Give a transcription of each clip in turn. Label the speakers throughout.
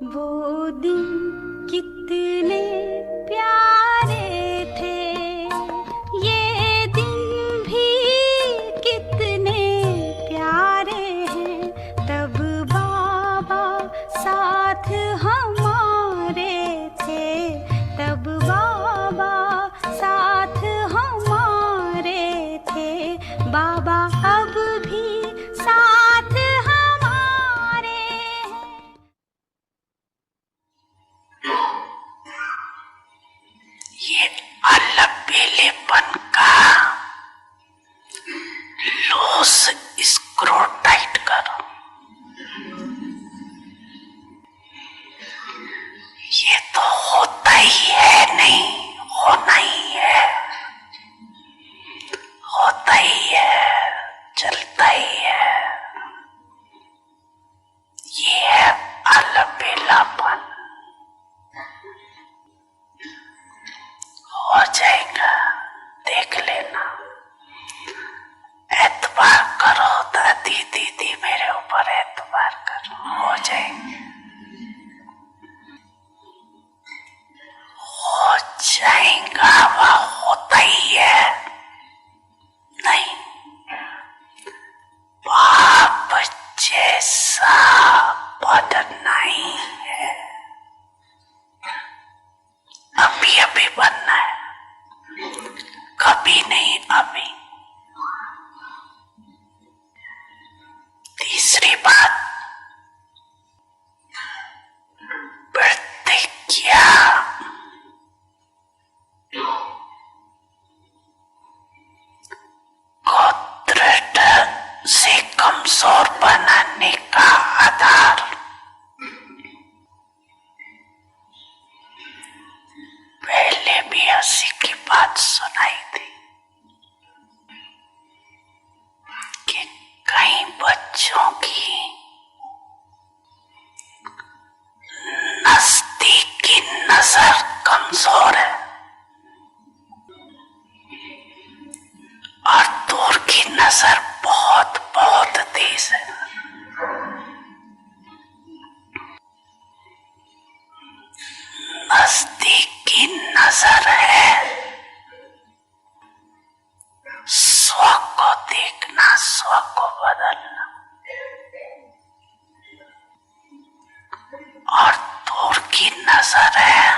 Speaker 1: वो दिन कितने प्यारे थे, ये दिन भी कितने प्यारे हैं। तब बाबा साथ हमारे थे, तब बाबा साथ हमारे थे। बाबा अब भी साथ हमारे हैं।
Speaker 2: ये अलबेलेपन का लूज स्क्रू टाइट करो। ये तो होता ही है, नहीं होना ही है, होता ही है, चलता ही है। ये है अलबेलापन। हो जाएगा, देख लेना। एतबार करो दादी दीदी, मेरे ऊपर एतबार करो, हो जाएंगे, हो जाएगा। वह होता ही है, नहीं बाप जैसा बनना ही है। अभी अभी बनना है, कभी नहीं, अभी। तीसरी बात, प्रतिज्ञा। को दृढ़ से कमजोर बनाने का आधार पहले भी हंसी की बात सुनाई थी कि कई बच्चों की नजदीकी नजर कमजोर है और दूर की नजर बहुत बहुत तेज है। नजदीकी नजर है स्व को देखना, स्व को बदलना, और दूर की नजर है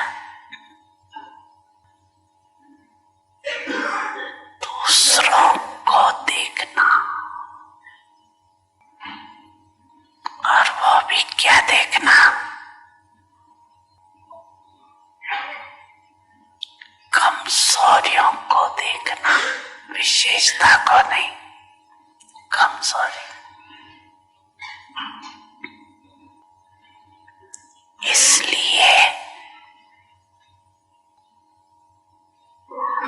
Speaker 2: दूसरों को देखना। और वो भी क्या देखना? कमजोरियों को देखना, विशेषता को नहीं, कमजोरी। इसलिए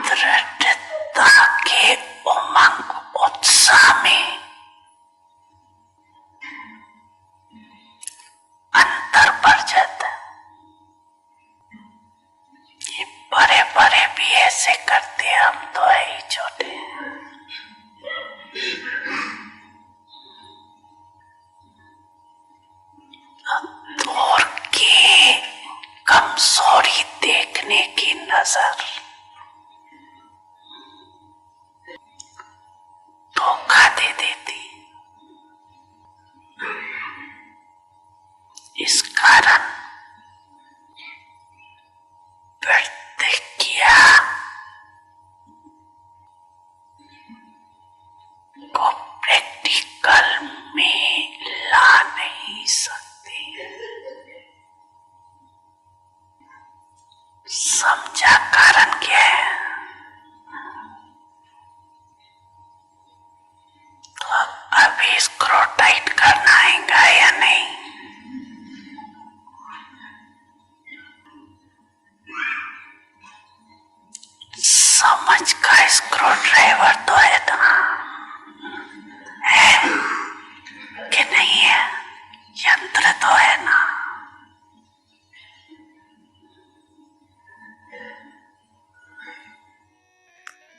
Speaker 2: दृढ़ता के उमंग उत्साह में अंतर बढ़ जाता है। ये बड़े बड़े भी ऐसे करते, हम तो है ही छोटे। दूर की कमजोरी देखने की नजर धोखा दे देती। इस कारण प्रतिज्ञा को प्रैक्टिकल में ला नहीं सकती। समझा कारण क्या है? तो अभी स्क्रू टाइट करना आएगा या नहीं? समझ का स्क्रू ड्राइवर तो है ना, है कि नहीं है? यंत्र तो है ना।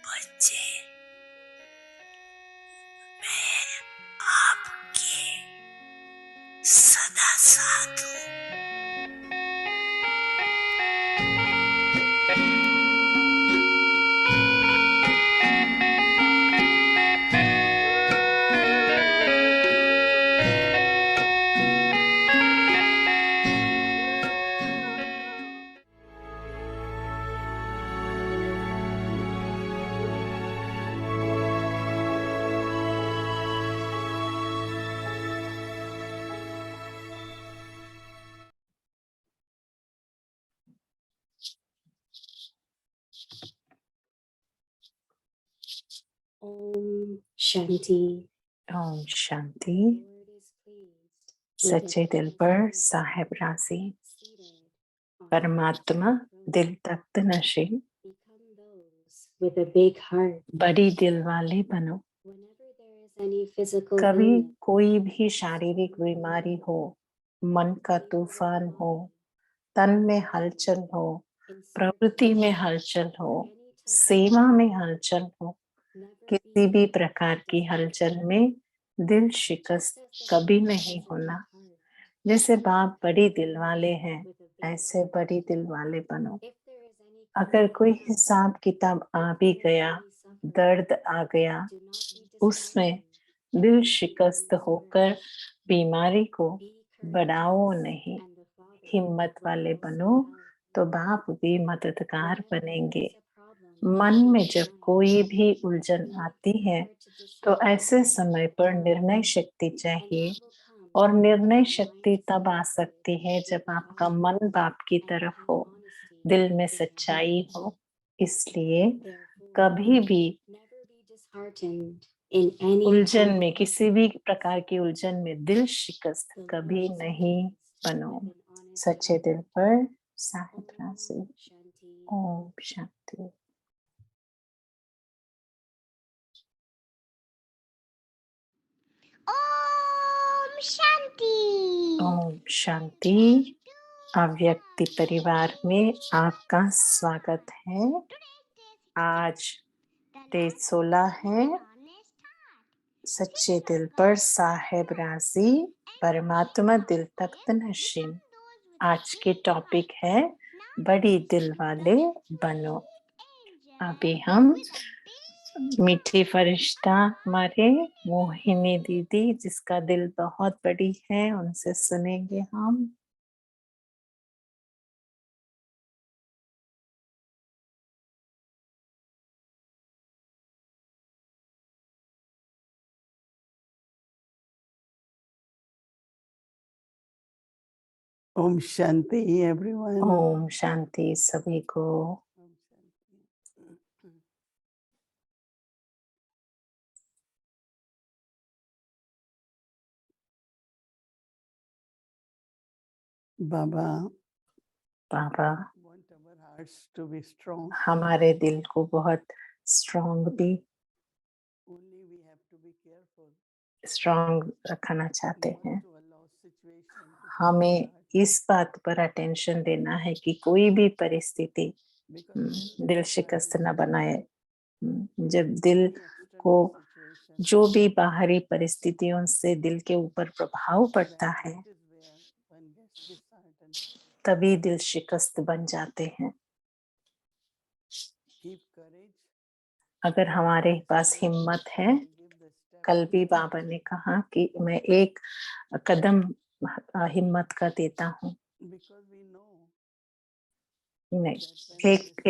Speaker 2: बच्चे, मैं आपके सदा साथ हूं।
Speaker 3: Om Shanti.
Speaker 2: ओम शांति। सच्चे दिल पर साहेब राशि, परमात्मा दिल तख्त नशीं,
Speaker 3: With a big heart.
Speaker 2: बड़ी दिल वाले बनो।
Speaker 3: Whenever there is any physical
Speaker 2: कभी
Speaker 3: illness,
Speaker 2: कोई भी शारीरिक बीमारी हो, मन का तूफान हो, तन में हलचल हो, प्रवृत्ति में हलचल हो, सेवा में हलचल हो, किसी भी प्रकार की हलचल में दिल शिकस्त कभी नहीं होना। जैसे बाप बड़ी दिल वाले हैं, ऐसे बड़ी दिल वाले बनो। अगर कोई हिसाब किताब आ भी गया, दर्द आ गया, उसमें दिल शिकस्त होकर बीमारी को बढ़ाओ नहीं। हिम्मत वाले बनो तो बाप भी मददगार बनेंगे। मन में जब कोई भी उलझन आती है तो ऐसे समय पर निर्णय शक्ति चाहिए, और निर्णय शक्ति तब आ सकती है जब आपका मन बाप की तरफ हो, दिल में सच्चाई हो। इसलिए कभी भी उलझन में, किसी भी प्रकार की उलझन में दिल शिकस्त कभी नहीं बनो। सच्चे दिल पर साहिब राशि। ओम शांति।
Speaker 4: ओम शांति।
Speaker 2: ओम शांति। अव्यक्ति परिवार में आपका स्वागत है। आज डेट 16 है। सच्चे दिल पर साहेब राशि, परमात्मा दिल तख्त नशीं। आज के टॉपिक है बड़ी दिल वाले बनो। अभी हम मीठी फरिश्ता हमारे मोहिनी दीदी, जिसका दिल बहुत बड़ी है, उनसे सुनेंगे हम।
Speaker 5: Om Shanti, everyone.
Speaker 2: Om Shanti सभी को।
Speaker 5: Om Shanti. Baba
Speaker 2: Baba
Speaker 5: want our hearts to be strong.
Speaker 2: हमारे दिल को बहुत स्ट्रॉन्ग भी
Speaker 5: Only we have to be careful
Speaker 2: strong रखना चाहते
Speaker 5: not
Speaker 2: हैं।
Speaker 5: to allow situation to
Speaker 2: हमें
Speaker 5: touch our
Speaker 2: इस बात पर अटेंशन देना है कि कोई भी परिस्थिति
Speaker 5: because when
Speaker 2: दिल
Speaker 5: things are
Speaker 2: शिकस्त न
Speaker 5: difficult,
Speaker 2: बनाए। जब दिल
Speaker 5: any
Speaker 2: को
Speaker 5: external situation,
Speaker 2: जो भी बाहरी परिस्थितियों से दिल के ऊपर प्रभाव पड़ता है,
Speaker 5: that is where one gets disheartened.
Speaker 2: तभी दिल शिकस्त बन जाते हैं।
Speaker 5: Keep courage.
Speaker 2: अगर हमारे पास हिम्मत है,
Speaker 5: Give the step
Speaker 2: कल भी बाबा ने कहा कि मैं एक कदम हिम्मत का देता हूँ।
Speaker 5: because we know
Speaker 2: नहीं,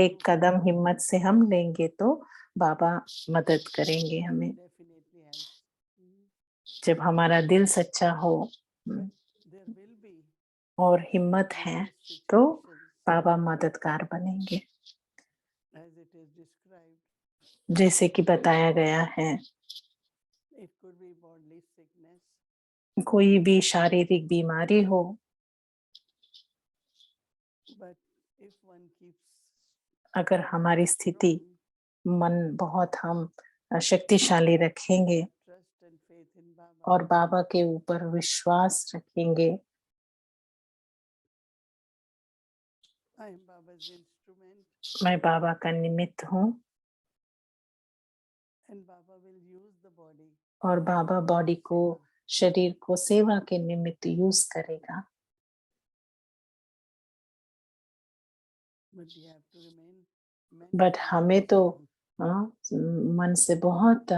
Speaker 2: एक कदम हिम्मत से हम लेंगे तो बाबा मदद करेंगे हमें।
Speaker 5: definitely helps.
Speaker 2: जब हमारा दिल सच्चा हो
Speaker 5: There will be
Speaker 2: और हिम्मत है तो बाबा मददगार बनेंगे।
Speaker 5: as it is described.
Speaker 2: जैसे कि बताया गया है,
Speaker 5: It could be bodily sickness.
Speaker 2: कोई भी शारीरिक बीमारी हो,
Speaker 5: But if one keeps
Speaker 2: अगर हमारी स्थिति मन बहुत हम शक्तिशाली रखेंगे
Speaker 5: trust and faith in Baba,
Speaker 2: और बाबा के ऊपर विश्वास रखेंगे,
Speaker 5: I am Baba's instrument,
Speaker 2: मैं बाबा का निमित्त हूँ
Speaker 5: and Baba will use the body.
Speaker 2: और बाबा बॉडी को, शरीर को सेवा के निमित्त यूज करेगा।
Speaker 5: But you have to remain
Speaker 2: but
Speaker 5: mentally
Speaker 2: हमें तो
Speaker 5: strong.
Speaker 2: मन से बहुत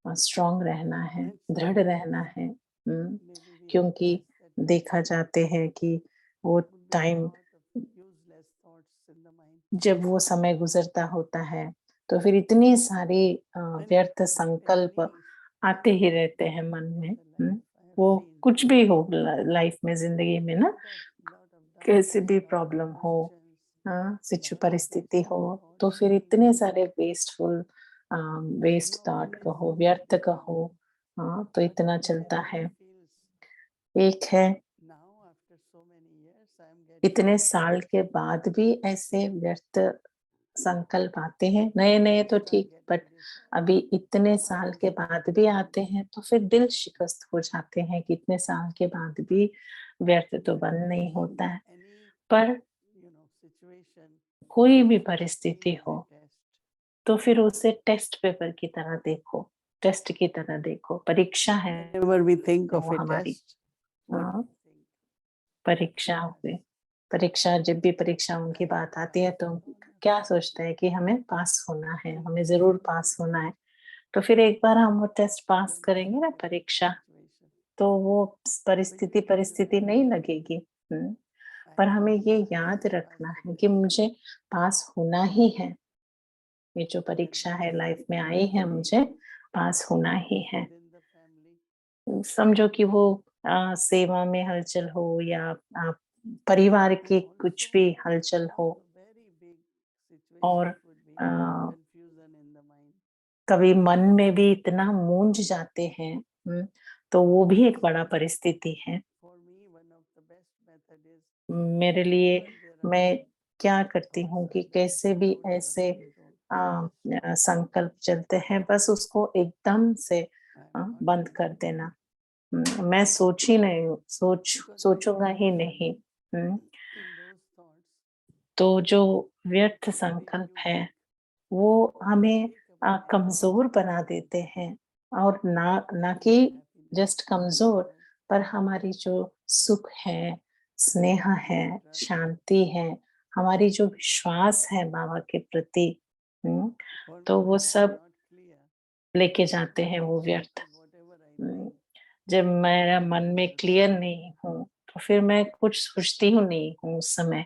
Speaker 2: स्ट्रॉन्ग रहना है, दृढ़ रहना है।
Speaker 5: Maybe we
Speaker 2: क्योंकि
Speaker 5: realize that
Speaker 2: देखा जाते हैं कि वो
Speaker 5: would be a
Speaker 2: time,
Speaker 5: lot of useless thoughts in the mind.
Speaker 2: जब वो समय गुजरता होता है तो फिर इतनी सारी व्यर्थ संकल्प आते ही रहते हैं मन में। वो कुछ भी हो लाइफ में, जिंदगी में ना, कैसे भी प्रॉब्लम हो, परिस्थिति हो, तो फिर इतने सारे वेस्टफुल वेस्ट थॉट कहो, व्यर्थ कहो, हाँ, तो इतना चलता है। एक है
Speaker 5: now after so many years I am getting
Speaker 2: इतने साल के बाद भी ऐसे व्यर्थ संकल्प आते हैं, नए-नए तो ठीक, बट अभी इतने साल के बाद भी आते हैं, तो फिर दिल शिकस्त हो जाते हैं कि इतने साल के बाद भी व्यर्थ तो बंद नहीं होता है।
Speaker 5: any
Speaker 2: पर
Speaker 5: situation
Speaker 2: कोई भी
Speaker 5: treat
Speaker 2: परिस्थिति
Speaker 5: it as
Speaker 2: हो,
Speaker 5: a test.
Speaker 2: तो फिर उसे टेस्ट पेपर की तरह देखो, टेस्ट की तरह देखो, परीक्षा है
Speaker 5: Whenever we think of
Speaker 2: वो
Speaker 5: a
Speaker 2: हमारी।
Speaker 5: test, what
Speaker 2: हाँ,
Speaker 5: we think?
Speaker 2: परीक्षा हुई। परीक्षा, जब भी परीक्षाओं की बात आती है तो हम क्या सोचते हैं कि हमें पास होना है, हमें ज़रूर पास होना है। तो फिर एक बार हम वो टेस्ट पास करेंगे ना, परीक्षा, तो वो परिस्थिति नहीं लगेगी। पर हमें ये याद रखना है कि मुझे पास होना ही है। ये जो परीक्षा है लाइफ में आई है, मुझे पास होना ही है। समझो कि वो सेवा में हलचल हो या परिवार की कुछ भी हलचल हो, और अ, कभी मन में भी इतना मूंझ जाते हैं, तो वो भी एक बड़ा परिस्थिति है। मेरे लिए मैं क्या करती हूँ कि कैसे भी ऐसे संकल्प चलते हैं, बस उसको एकदम से बंद कर देना। मैं सोचूंगा ही नहीं। हुँ, तो जो व्यर्थ संकल्प है, वो हमें कमज़ोर बना देते हैं, और ना कि जस्ट कमज़ोर, पर हमारी जो सुख है, स्नेह है, शांति है, हमारी जो विश्वास है बाबा के प्रति, तो वो सब लेके जाते हैं वो व्यर्थ। उम, जब मेरा मन में क्लियर नहीं हूँ, तो फिर मैं कुछ सोचती हूँ नहीं हूँ उस समय।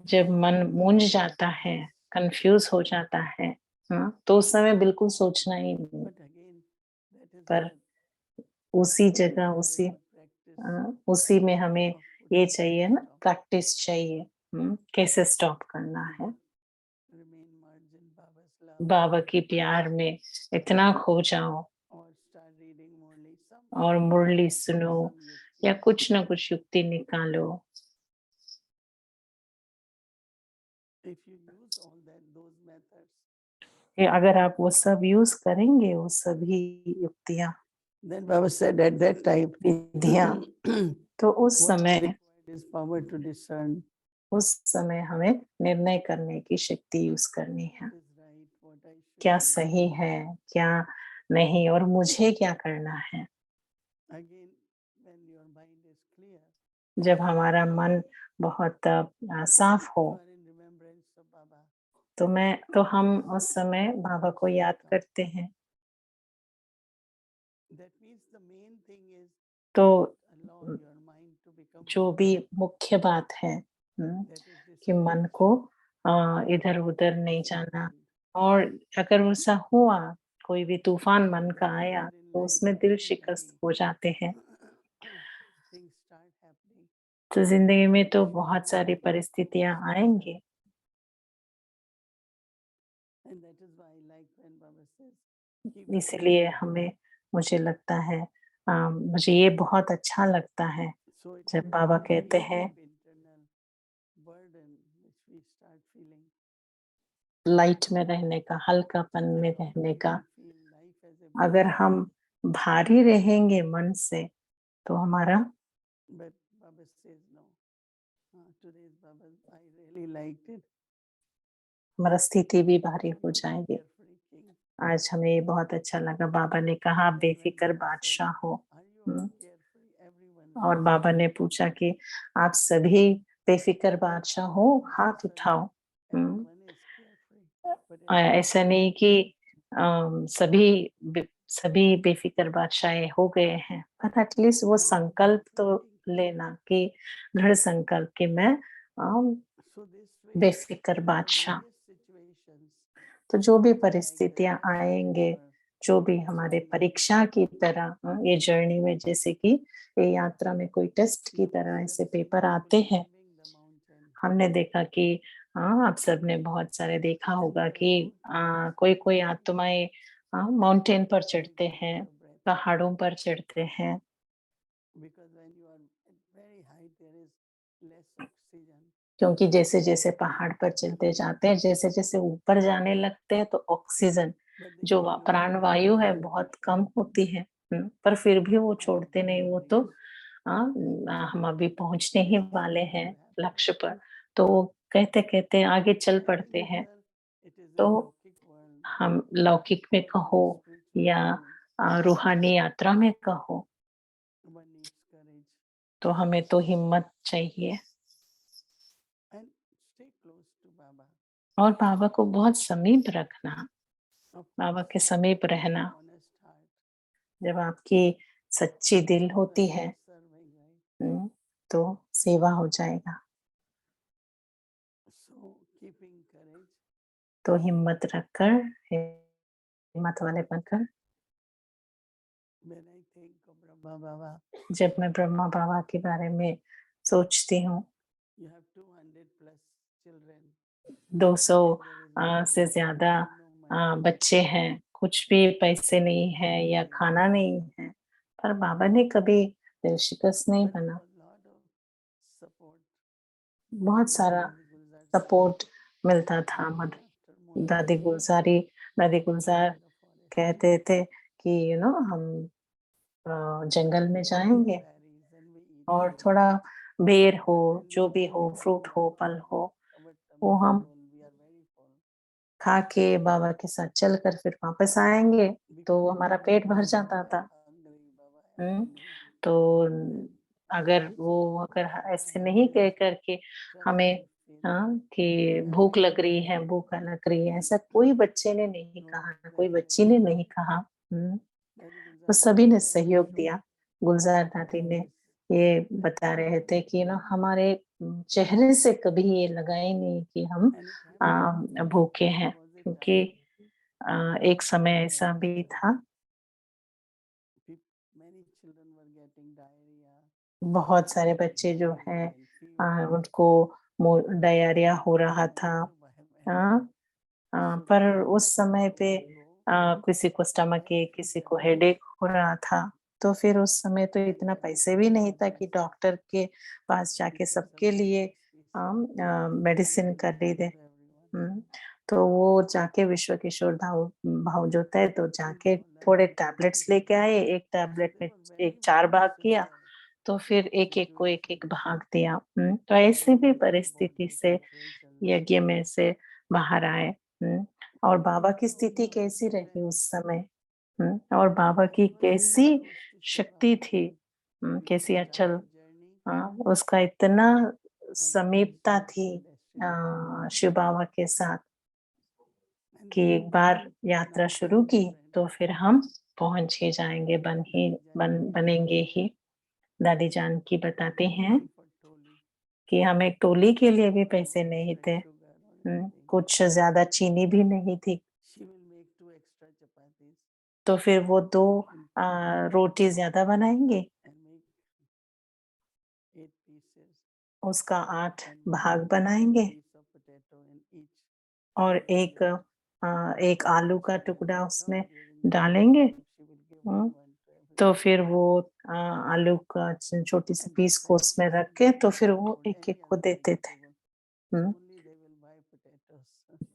Speaker 2: जब मन मूंझ जाता है, कन्फ्यूज़ हो जाता है, तो उस समय बिल्कुल सोचना ही नहीं। पर उसी जगह उसी में हमें ये चाहिए ना, प्रैक्टिस चाहिए, कैसे स्टॉप करना है। बाबा की प्यार में इतना खो जाओ, और मुरली सुनो या कुछ ना कुछ युक्ति निकालो। ये अगर आप वो सब यूज़ करेंगे, वो सभी युक्तियाँ,
Speaker 5: Then Baba said at that time,
Speaker 2: विधियाँ, तो उस
Speaker 5: what is
Speaker 2: समय
Speaker 5: required is power to discern
Speaker 2: हमें निर्णय करने की शक्ति यूज़ करनी है।
Speaker 5: what is right, what I should
Speaker 2: क्या
Speaker 5: do.
Speaker 2: सही है, क्या नहीं, और मुझे क्या करना है।
Speaker 5: Again, when your mind is clear,
Speaker 2: जब हमारा मन बहुत साफ हो,
Speaker 5: you are in remembrance of Baba.
Speaker 2: तो हम उस समय बाबा को याद करते हैं।
Speaker 5: That means the main thing is
Speaker 2: तो
Speaker 5: allow your mind to become
Speaker 2: जो भी मुख्य बात है,
Speaker 5: that is
Speaker 2: कि मन को इधर-उधर नहीं जाना, और अगर ऐसा हुआ, कोई भी तूफान मन का आया, तो उसमें दिल शिकस्त हो जाते हैं।
Speaker 5: things start happening.
Speaker 2: तो ज़िंदगी में तो बहुत सारी परिस्थितियाँ आएँगी।
Speaker 5: And that is why, like when Baba says, keep
Speaker 2: इसलिए मुझे लगता है, मुझे ये बहुत अच्छा लगता है
Speaker 5: so it
Speaker 2: जब
Speaker 5: will
Speaker 2: बाबा कहते
Speaker 5: relieve
Speaker 2: हैं,
Speaker 5: internal burden which we start feeling.
Speaker 2: Light में रहने का, हल्कापन में रहने का।
Speaker 5: Feel life as a
Speaker 2: अगर
Speaker 5: burden.
Speaker 2: हम भारी रहेंगे मन से, तो हमारा
Speaker 5: But Baba says no. Today's Baba, I really liked it.
Speaker 2: हमारा स्थिति भी भारी हो जाएगी।
Speaker 5: Carefree king.
Speaker 2: आज हमें ये बहुत अच्छा लगा, बाबा ने कहा
Speaker 5: Then when
Speaker 2: बेफिक्र
Speaker 5: Baba said,
Speaker 2: बादशाह हो।
Speaker 5: are you all carefree? Everyone
Speaker 2: और बाबा ने पूछा कि आप सभी बेफिक्र बादशाह हो, हाथ उठाओ।
Speaker 5: everyone is carefree. But at the
Speaker 2: ऐसा नहीं कि सभी बेफिक्र बादशाह हो गए हैं, पर एटलीस्ट वो संकल्प तो लेना, कि दृढ़ संकल्प कि मैं
Speaker 5: so this way,
Speaker 2: बेफिक्र
Speaker 5: in the
Speaker 2: बादशाह।
Speaker 5: various situations,
Speaker 2: तो जो भी
Speaker 5: like when
Speaker 2: परिस्थितियां
Speaker 5: we
Speaker 2: आएंगे,
Speaker 5: are
Speaker 2: जो भी हमारे परीक्षा की तरह, ये जर्नी में जैसे कि ये यात्रा में कोई टेस्ट की तरह ऐसे पेपर आते हैं।
Speaker 5: climbing the mountain,
Speaker 2: हमने देखा कि हाँ, आप सबने बहुत सारे देखा होगा कि कोई कोई आत्माएं माउंटेन पर चढ़ते हैं, पहाड़ों पर चढ़ते हैं,
Speaker 5: because when you are at very high, there is less oxygen.
Speaker 2: क्योंकि जैसे जैसे पहाड़ पर चलते जाते हैं, जैसे जैसे ऊपर जाने लगते हैं तो ऑक्सीजन
Speaker 5: But they
Speaker 2: जो
Speaker 5: keep
Speaker 2: प्राण
Speaker 5: reminding
Speaker 2: वायु
Speaker 5: you
Speaker 2: है
Speaker 5: that
Speaker 2: बहुत
Speaker 5: you
Speaker 2: कम
Speaker 5: are
Speaker 2: होती है। पर फिर भी वो छोड़ते नहीं, वो तो
Speaker 5: already
Speaker 2: हम अभी पहुंचने ही
Speaker 5: this is
Speaker 2: वाले
Speaker 5: going
Speaker 2: हैं
Speaker 5: to happen.
Speaker 2: लक्ष्य पर। तो वो कहते कहते आगे चल
Speaker 5: And
Speaker 2: पड़ते हैं।
Speaker 5: whether it is
Speaker 2: तो
Speaker 5: in Lokik world
Speaker 2: हम लौकिक में
Speaker 5: or
Speaker 2: कहो
Speaker 5: in spiritual
Speaker 2: या
Speaker 5: journey,
Speaker 2: रूहानी यात्रा में कहो,
Speaker 5: one needs courage
Speaker 2: तो हमें तो हिम्मत चाहिए
Speaker 5: and stay close to Baba.
Speaker 2: और बाबा को बहुत समीप रखना,
Speaker 5: Of
Speaker 2: बाबा
Speaker 5: course,
Speaker 2: के समीप
Speaker 5: with an
Speaker 2: रहना।
Speaker 5: honest heart.
Speaker 2: जब आपकी सच्ची दिल होती
Speaker 5: When you
Speaker 2: है,
Speaker 5: are serving, right?
Speaker 2: तो सेवा हो जाएगा।
Speaker 5: So keeping courage.
Speaker 2: तो हिम्मत रखकर, हिम्मत वाले बनकर,
Speaker 5: When I think of Brahma Baba,
Speaker 2: जब मैं ब्रह्मा बाबा के बारे में सोचती हूँ,
Speaker 5: you have 200 plus children.
Speaker 2: 200
Speaker 5: And there is no
Speaker 2: से
Speaker 5: food,
Speaker 2: ज्यादा
Speaker 5: no money.
Speaker 2: बच्चे हैं, कुछ भी पैसे नहीं है या खाना नहीं है, पर बाबा ने कभी दिल शिकस्त नहीं
Speaker 5: But
Speaker 2: बना।
Speaker 5: a lot of support.
Speaker 2: बहुत सारा
Speaker 5: Dadi Gulzar
Speaker 2: सपोर्ट
Speaker 5: said,
Speaker 2: मिलता था।
Speaker 5: after Modi
Speaker 2: दादी
Speaker 5: ji
Speaker 2: दादी गुलजार
Speaker 5: entered the forest,
Speaker 2: कहते थे कि हम जंगल में जाएंगे
Speaker 5: berries and we eat
Speaker 2: और
Speaker 5: fruit.
Speaker 2: थोड़ा बेर हो,
Speaker 5: But when
Speaker 2: जो
Speaker 5: we
Speaker 2: भी
Speaker 5: are
Speaker 2: हो, फ्रूट
Speaker 5: reaching
Speaker 2: हो,
Speaker 5: Baba,
Speaker 2: फल हो,
Speaker 5: our
Speaker 2: वो
Speaker 5: tummy is
Speaker 2: हम
Speaker 5: full, we are very full.
Speaker 2: खा के बाबा के साथ चलकर फिर वापस आएंगे, तो
Speaker 5: Because
Speaker 2: हमारा
Speaker 5: Baba
Speaker 2: पेट भर
Speaker 5: knows
Speaker 2: जाता
Speaker 5: Baba
Speaker 2: था।
Speaker 5: hungry, Baba
Speaker 2: हम्म,
Speaker 5: hungry.
Speaker 2: तो
Speaker 5: And
Speaker 2: अगर वो अगर ऐसे नहीं कह करके
Speaker 5: trust
Speaker 2: हमें
Speaker 5: and faith.
Speaker 2: कि भूख लग रही है, भूख लग रही है, ऐसा कोई बच्चे ने नहीं कहा, कोई बच्ची ने नहीं कहा।
Speaker 5: Dadi
Speaker 2: तो
Speaker 5: Gulzar
Speaker 2: सभी ने
Speaker 5: said,
Speaker 2: सहयोग दिया। गुलजार दादी ने ये बता रहे थे कि हमारे चेहरे से कभी ये लगा ही नहीं कि हम
Speaker 5: and it happened.
Speaker 2: भूखे हैं,
Speaker 5: There was a
Speaker 2: क्योंकि
Speaker 5: time
Speaker 2: एक समय ऐसा भी था,
Speaker 5: many children were getting diarrhea.
Speaker 2: बहुत सारे बच्चे जो हैं उनको डायरिया हो रहा था। पर उस समय पे किसी को स्टमक एक, किसी को हेडेक हो रहा था, तो फिर उस समय तो इतना पैसे भी नहीं था कि डॉक्टर के पास जाके सबके लिए मेडिसिन खरीदे। तो वो जाके विश्व किशोर भाव जो थे, तो जाके थोड़े टैबलेट्स लेके आए, एक टैबलेट में एक 4 भाग किया, तो फिर एक-एक को एक-एक भाग दिया। तो ऐसी भी परिस्थिति से यज्ञ में से बाहर आए। और बाबा की स्थिति कैसी रही उस समय, और बाबा की कैसी शक्ति थी, कैसी अचल, उसका इतना समीपता थी शिव बाबा के साथ कि एक बार यात्रा शुरू की तो फिर हम पहुंच ही जाएंगे, बनेंगे ही। दादी जान की बताते हैं कि हमें टोली के लिए भी पैसे नहीं थे, कुछ ज्यादा चीनी भी नहीं थी, तो फिर वो 2 रोटी ज्यादा बनाएंगे, उसका 8 भाग बनाएंगे और एक आलू का टुकड़ा उसमें डालेंगे। तो फिर वो आलू का छोटी सी पीस को उसमें रख के तो फिर वो एक-एक को देते थे।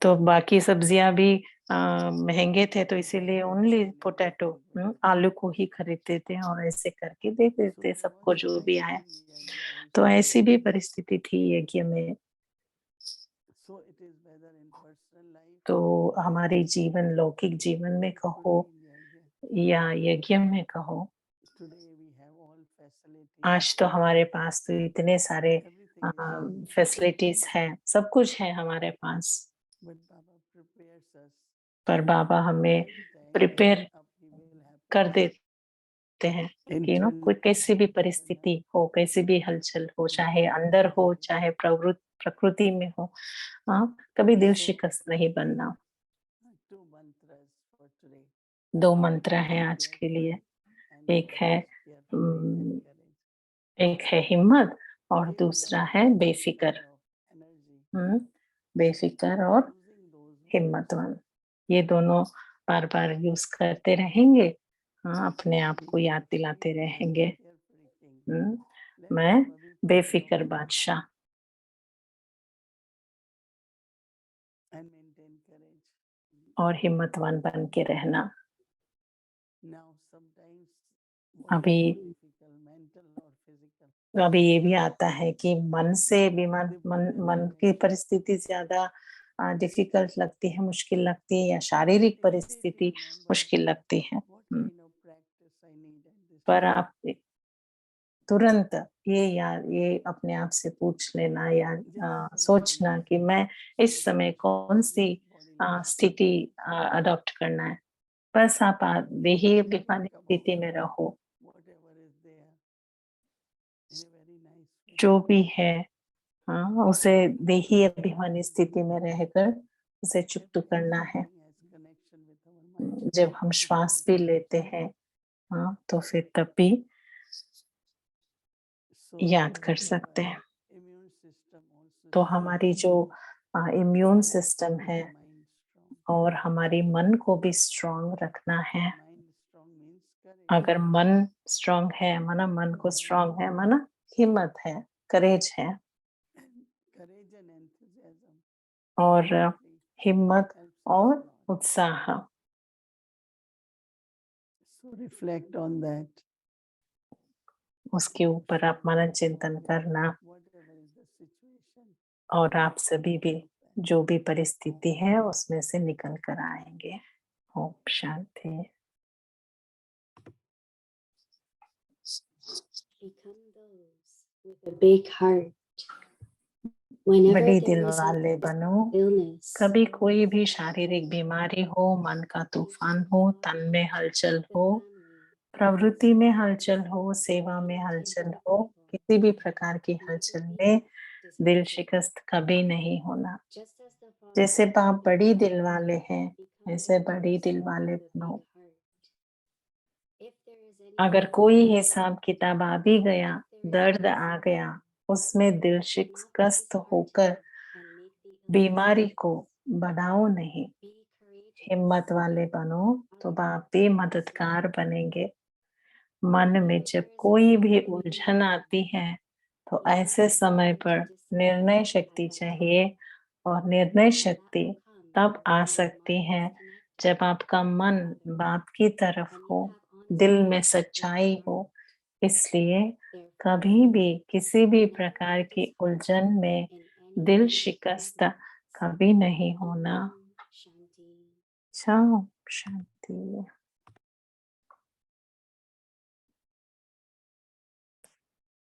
Speaker 2: तो बाकी सब्जियां भी महंगे थे, तो इसीलिए ओनली पोटैटो, आलू को ही खरीदते थे और ऐसे करके दे देते सबको जो भी आया। तो ऐसी भी परिस्थिति थी यज्ञ में। तो हमारे जीवन, लौकिक जीवन में कहो या यज्ञ में कहो, आज तो हमारे पास तो इतने सारे फैसिलिटीज हैं, सब कुछ है हमारे पास, पर बाबा हमें प्रिपेयर कर देते हैं कि कोई कैसी भी परिस्थिति हो, कैसी भी हलचल हो, चाहे अंदर हो, चाहे प्रकृति में हो, कभी दिल शिकस्त नहीं बनना। 2 मंत्र हैं आज के लिए, एक है हिम्मत और दूसरा है बेफिक्र। बेफिक्र और
Speaker 5: using those words.
Speaker 2: हिम्मतवान, ये दोनों बार बार यूज करते रहेंगे। हाँ, अपने आप को याद दिलाते रहेंगे।
Speaker 5: Carefree king. Let
Speaker 2: मैं
Speaker 5: Baba be
Speaker 2: बेफिक्र
Speaker 5: full of
Speaker 2: बादशाह
Speaker 5: and maintain courage.
Speaker 2: और हिम्मतवान बन के रहना।
Speaker 5: Now sometimes what is
Speaker 2: अभी
Speaker 5: more difficult, mental or physical?
Speaker 2: अभी ये भी आता है कि मन से बीमार, मन की परिस्थिति ज्यादा डिफिकल्ट लगती है, मुश्किल लगती है, या शारीरिक परिस्थिति मुश्किल लगती है।
Speaker 5: What kind of practice I need at this
Speaker 2: पर
Speaker 5: time?
Speaker 2: आप तुरंत ये अपने आप से पूछ लेना या सोचना कि मैं इस समय कौन सी स्थिति अडॉप्ट करना है। बस आप देही अभिमानी स्थिति में रहो,
Speaker 5: Whatever is there in a very nice way.
Speaker 2: जो भी है हाँ, उसे देही अभिमानी स्थिति में रहकर उसे चुप करना है।
Speaker 5: Everything has connection with our mind.
Speaker 2: जब हम श्वास भी लेते हैं हाँ, तो फिर तब भी
Speaker 5: So
Speaker 2: याद
Speaker 5: that
Speaker 2: कर
Speaker 5: our
Speaker 2: सकते हैं।
Speaker 5: immune system also
Speaker 2: तो
Speaker 5: strong,
Speaker 2: हमारी जो इम्यून सिस्टम है
Speaker 5: mind strong.
Speaker 2: और हमारी मन को भी स्ट्रांग रखना है।
Speaker 5: Mind strong means courage.
Speaker 2: अगर मन स्ट्रांग है माना, मन को स्ट्रांग है माना हिम्मत है, करेज है,
Speaker 5: Courage and enthusiasm
Speaker 2: और
Speaker 5: definitely
Speaker 2: हिम्मत
Speaker 5: helps us
Speaker 2: और
Speaker 5: a lot.
Speaker 2: उत्साह।
Speaker 5: So reflect on that.
Speaker 2: उसके ऊपर आप मनन चिंतन करना,
Speaker 5: Whatever is the situation,
Speaker 2: और आप सभी भी जो भी परिस्थिति है उसमें से निकल कर आएंगे। Om Shanti.
Speaker 3: Become those with a big heart. Whenever
Speaker 2: बड़ी
Speaker 3: there
Speaker 2: दिल
Speaker 3: is a
Speaker 2: वाले बनो।
Speaker 3: illness,
Speaker 2: कभी कोई भी शारीरिक बीमारी हो, मन का तूफान हो, तन में हलचल हो, प्रवृत्ति में हलचल हो, सेवा में हलचल हो, किसी भी प्रकार की हलचल में दिल शिकस्त कभी नहीं होना। जैसे बाप बड़ी दिल वाले हैं, ऐसे बड़ी दिल वाले बनो। अगर कोई हिसाब किताब आ भी गया, दर्द आ गया, उसमें दिल शिकस्त होकर बीमारी को बढ़ाओ नहीं। हिम्मत वाले बनो तो बाप भी मददगार बनेंगे। मन में जब कोई भी उलझन आती है तो ऐसे समय पर निर्णय शक्ति चाहिए, और निर्णय शक्ति तब आ सकती है जब आपका मन बाप की तरफ हो, दिल में सच्चाई हो। इसलिए कभी भी किसी भी प्रकार की उलझन में दिल शिकस्त कभी नहीं होना। शांति।